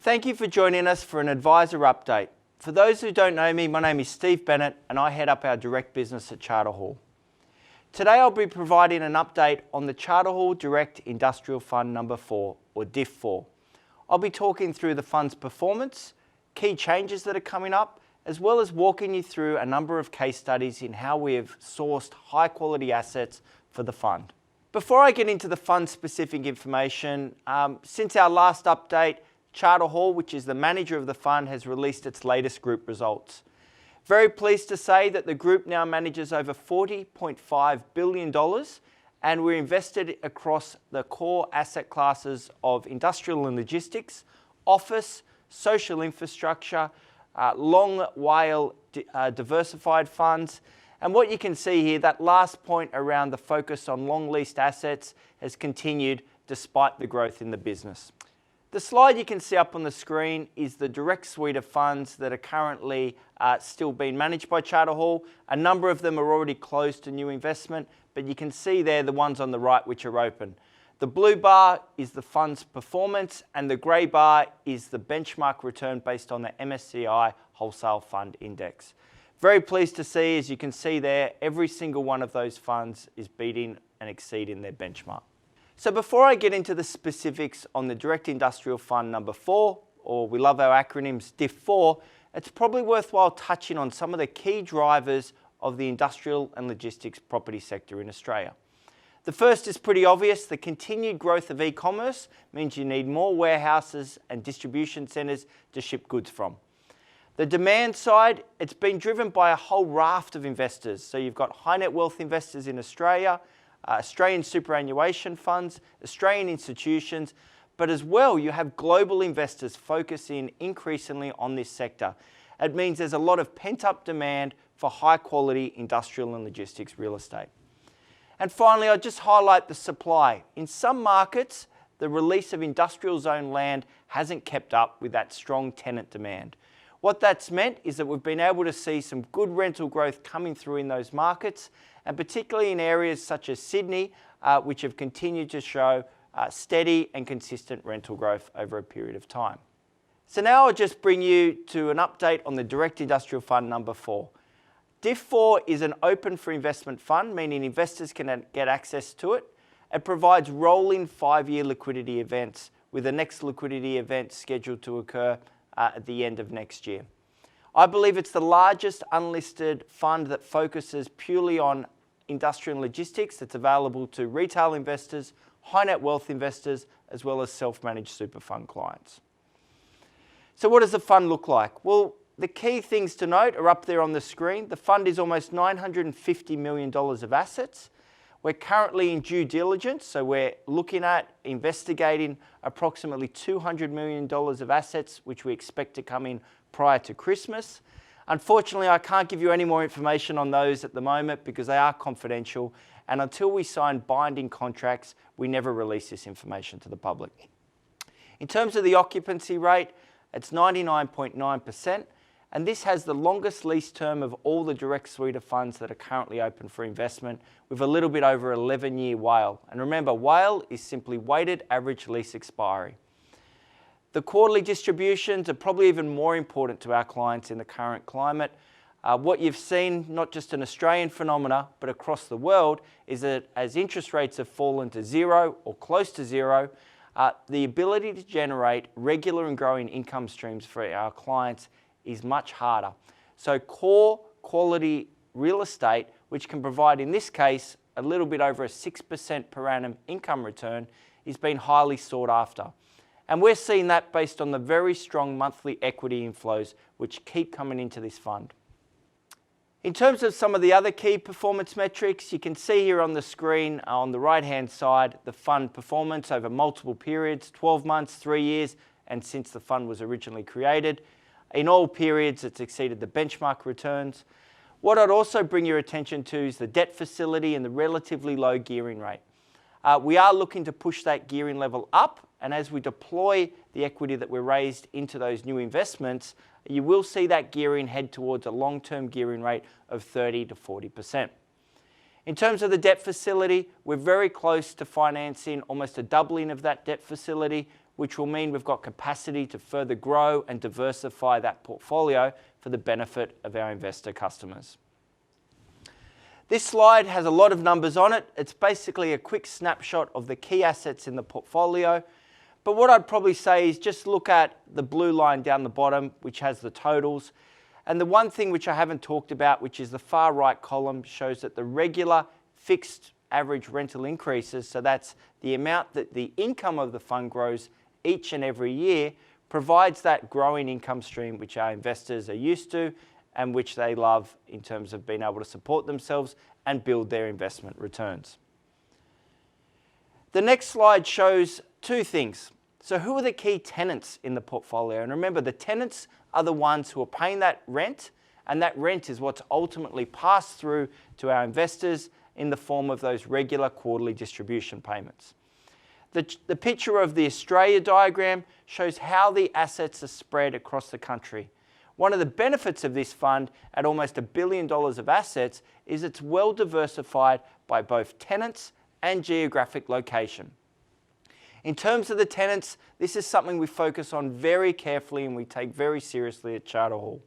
Thank you for joining us for an advisor update. For those who don't know me, my name is Steve Bennett and I head up our direct business at Charter Hall. Today I'll be providing an update on the Charter Hall Direct Industrial Fund No.4 or DIF4. I'll be talking through the fund's performance, key changes that are coming up, as well as walking you through a number of case studies in how we have sourced high quality assets for the fund. Before I get into the fund specific information, since our last update, Charter Hall, which is the manager of the fund, has released its latest group results. Very pleased to say that the group now manages over $40.5 billion and we're invested across the core asset classes of industrial and logistics, office, social infrastructure, long WALE diversified funds. And what you can see here, that last point around the focus on long leased assets has continued despite the growth in the business. The slide you can see up on the screen is the direct suite of funds that are currently still being managed by Charter Hall. A number of them are already closed to new investment, but you can see there the ones on the right which are open. The blue bar is the fund's performance and the grey bar is the benchmark return based on the MSCI Wholesale Fund Index. Very pleased to see, as you can see there, every single one of those funds is beating and exceeding their benchmark. So before I get into the specifics on the Direct Industrial Fund No.4, or we love our acronyms DIF4, it's probably worthwhile touching on some of the key drivers of the industrial and logistics property sector in Australia. The first is pretty obvious. The continued growth of e-commerce means you need more warehouses and distribution centres to ship goods from. The demand side, it's been driven by a whole raft of investors. So you've got high net wealth investors in Australia, Australian superannuation funds, Australian institutions, but as well you have global investors focusing increasingly on this sector. It means there's a lot of pent-up demand for high quality industrial and logistics real estate. And finally, I'll just highlight the supply. In some markets, the release of industrial zone land hasn't kept up with that strong tenant demand. What that's meant is that we've been able to see some good rental growth coming through in those markets, and particularly in areas such as Sydney, which have continued to show steady and consistent rental growth over a period of time. So now I'll just bring you to an update on the Direct Industrial Fund No.4. DIF4 is an open for investment fund, meaning investors can get access to it. It provides rolling 5-year liquidity events, with the next liquidity event scheduled to occur at the end of next year. I believe it's the largest unlisted fund that focuses purely on industrial and logistics that's available to retail investors, high net wealth investors, as well as self-managed super fund clients. So what does the fund look like? Well, the key things to note are up there on the screen. The fund is almost $950 million of assets. We're currently in due diligence, so we're looking at investigating approximately $200 million of assets, which we expect to come in prior to Christmas. Unfortunately, I can't give you any more information on those at the moment because they are confidential, and until we sign binding contracts, we never release this information to the public. In terms of the occupancy rate, it's 99.9%. And this has the longest lease term of all the direct suite of funds that are currently open for investment, with a little bit over 11-year WALE. And remember, WALE is simply weighted average lease expiry. The quarterly distributions are probably even more important to our clients in the current climate. What you've seen, not just an Australian phenomena, but across the world, is that as interest rates have fallen to zero or close to zero, the ability to generate regular and growing income streams for our clients is much harder. So core quality real estate, which can provide in this case a little bit over a 6% per annum income return, is being highly sought after. And we're seeing that based on the very strong monthly equity inflows which keep coming into this fund. In terms of some of the other key performance metrics, you can see here on the screen on the right hand side the fund performance over multiple periods, 12 months, 3 years, and since the fund was originally created. In all periods, it's exceeded the benchmark returns. What I'd also bring your attention to is the debt facility and the relatively low gearing rate. We are looking to push that gearing level up, and as we deploy the equity that we're raised into those new investments, you will see that gearing head towards a long-term gearing rate of 30 to 40%. In terms of the debt facility, we're very close to financing almost a doubling of that debt facility which will mean we've got capacity to further grow and diversify that portfolio for the benefit of our investor customers. This slide has a lot of numbers on it. It's basically a quick snapshot of the key assets in the portfolio. But what I'd probably say is just look at the blue line down the bottom, which has the totals. And the one thing which I haven't talked about, which is the far right column, shows that the regular fixed average rental increases, so that's the amount that the income of the fund grows each and every year, provides that growing income stream which our investors are used to and which they love in terms of being able to support themselves and build their investment returns. The next slide shows two things. So who are the key tenants in the portfolio? And remember, the tenants are the ones who are paying that rent, and that rent is what's ultimately passed through to our investors in the form of those regular quarterly distribution payments. The picture of the Australia diagram shows how the assets are spread across the country. One of the benefits of this fund at almost $1 billion of assets is it's well diversified by both tenants and geographic location. In terms of the tenants, this is something we focus on very carefully and we take very seriously at Charter Hall.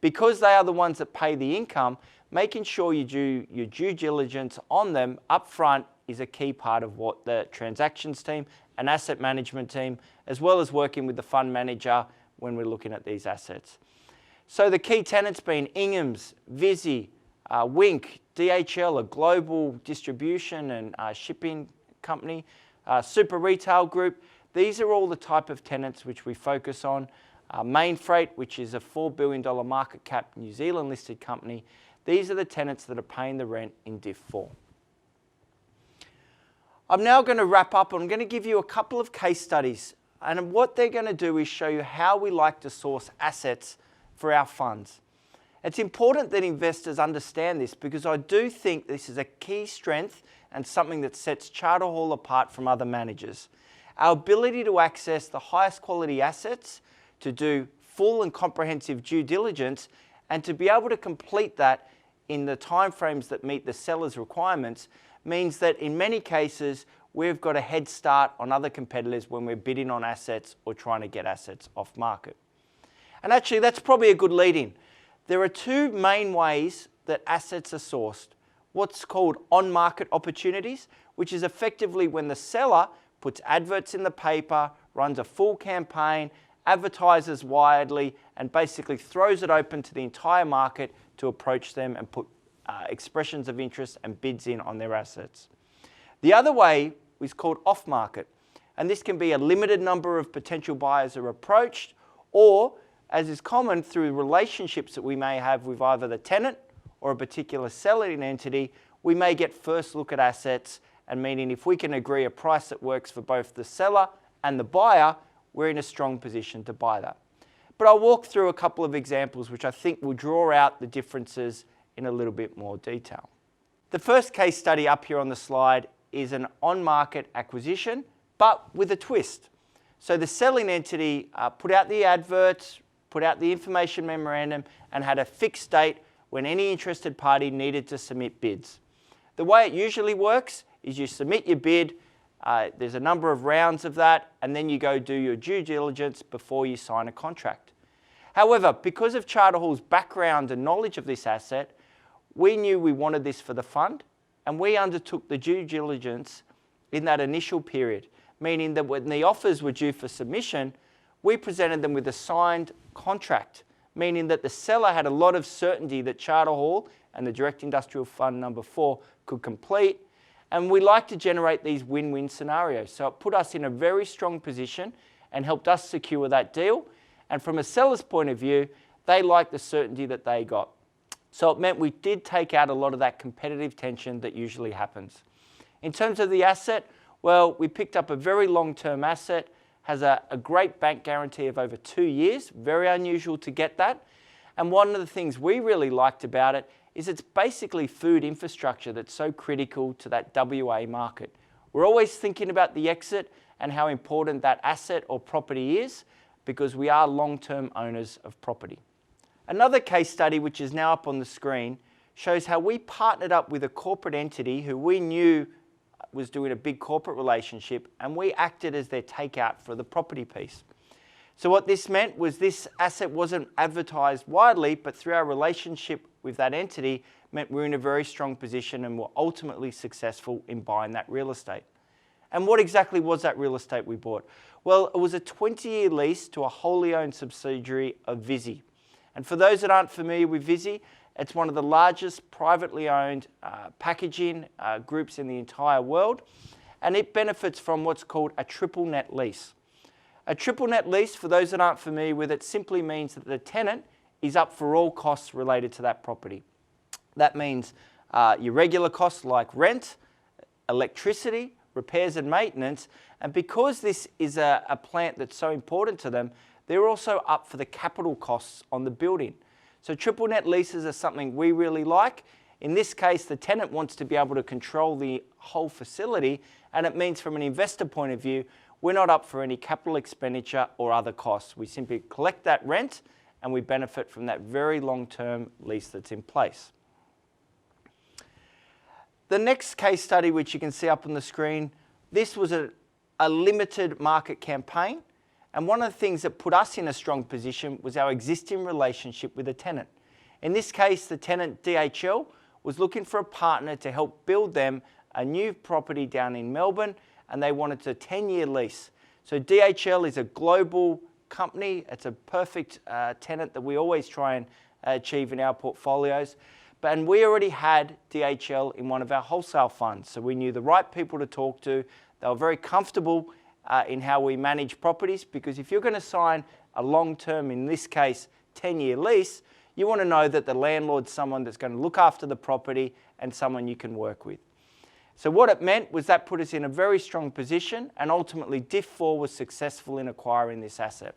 Because they are the ones that pay the income, making sure you do your due diligence on them up front is a key part of what the transactions team and asset management team, as well as working with the fund manager when we're looking at these assets. So the key tenants being Ingham's, Visy, Wink, DHL, a global distribution and shipping company, Super Retail Group. These are all the type of tenants which we focus on. Main Freight, which is a $4 billion market cap New Zealand listed company. These are the tenants that are paying the rent in DIF4. I'm now going to wrap up. I'm going to give you a couple of case studies. And what they're going to do is show you how we like to source assets for our funds. It's important that investors understand this because I do think this is a key strength and something that sets Charter Hall apart from other managers. Our ability to access the highest quality assets, to do full and comprehensive due diligence, and to be able to complete that in the timeframes that meet the seller's requirements means that in many cases we've got a head start on other competitors when we're bidding on assets or trying to get assets off market. And actually that's probably a good lead-in. There are two main ways that assets are sourced. What's called on-market opportunities, which is effectively when the seller puts adverts in the paper, runs a full campaign, advertises widely, and basically throws it open to the entire market to approach them and put expressions of interest and bids in on their assets. The other way is called off-market, and this can be a limited number of potential buyers are approached, or, as is common, through relationships that we may have with either the tenant or a particular selling entity, we may get first look at assets, and meaning if we can agree a price that works for both the seller and the buyer, we're in a strong position to buy that. But I'll walk through a couple of examples which I think will draw out the differences in a little bit more detail. The first case study up here on the slide is an on-market acquisition, but with a twist. So the selling entity put out the adverts, put out the information memorandum, and had a fixed date when any interested party needed to submit bids. The way it usually works is you submit your bid, there's a number of rounds of that, and then you go do your due diligence before you sign a contract. However, because of Charter Hall's background and knowledge of this asset, we knew we wanted this for the fund, and we undertook the due diligence in that initial period, meaning that when the offers were due for submission, we presented them with a signed contract, meaning that the seller had a lot of certainty that Charter Hall and the Direct Industrial Fund No.4 could complete, and we like to generate these win-win scenarios. So it put us in a very strong position and helped us secure that deal, and from a seller's point of view, they liked the certainty that they got. So it meant we did take out a lot of that competitive tension that usually happens. In terms of the asset, well, we picked up a very long-term asset, has a great bank guarantee of over 2 years, very unusual to get that. And one of the things we really liked about it is it's basically food infrastructure that's so critical to that WA market. We're always thinking about the exit and how important that asset or property is because we are long-term owners of property. Another case study, which is now up on the screen, shows how we partnered up with a corporate entity who we knew was doing a big corporate relationship, and we acted as their takeout for the property piece. So what this meant was this asset wasn't advertised widely, but through our relationship with that entity meant we're in a very strong position and were ultimately successful in buying that real estate. And what exactly was that real estate we bought? Well, it was a 20-year lease to a wholly owned subsidiary of Visy. And for those that aren't familiar with Visy, it's one of the largest privately owned packaging groups in the entire world, and it benefits from what's called a triple net lease. A triple net lease, for those that aren't familiar with it, simply means that the tenant is up for all costs related to that property. That means your regular costs like rent, electricity, repairs and maintenance, and because this is a plant that's so important to them, they're also up for the capital costs on the building. So triple net leases are something we really like. In this case, the tenant wants to be able to control the whole facility, and it means from an investor point of view, we're not up for any capital expenditure or other costs. We simply collect that rent and we benefit from that very long-term lease that's in place. The next case study, which you can see up on the screen, this was a limited market campaign. And one of the things that put us in a strong position was our existing relationship with the tenant. In this case, the tenant DHL was looking for a partner to help build them a new property down in Melbourne, and they wanted a 10-year lease. So DHL is a global company. It's a perfect tenant that we always try and achieve in our portfolios. And we already had DHL in one of our wholesale funds, so we knew the right people to talk to. They were very comfortable in how we manage properties, because if you're going to sign a long-term, in this case, 10-year lease, you want to know that the landlord's someone that's going to look after the property and someone you can work with. So what it meant was that put us in a very strong position, and ultimately DIF4 was successful in acquiring this asset.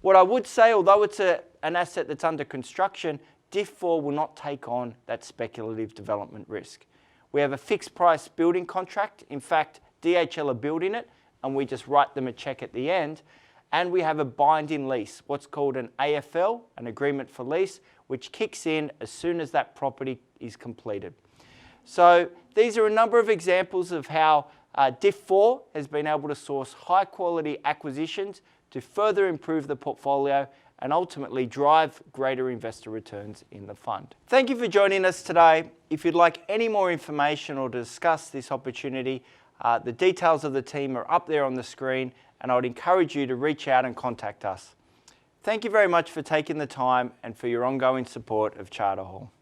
What I would say, although it's an asset that's under construction, DIF4 will not take on that speculative development risk. We have a fixed price building contract. In fact, DHL are building it, and we just write them a check at the end. And we have a binding lease, what's called an AFL, an agreement for lease, which kicks in as soon as that property is completed. So these are a number of examples of how DIF4 has been able to source high quality acquisitions to further improve the portfolio and ultimately drive greater investor returns in the fund. Thank you for joining us today. If you'd like any more information or to discuss this opportunity, the details of the team are up there on the screen, and I would encourage you to reach out and contact us. Thank you very much for taking the time and for your ongoing support of Charter Hall.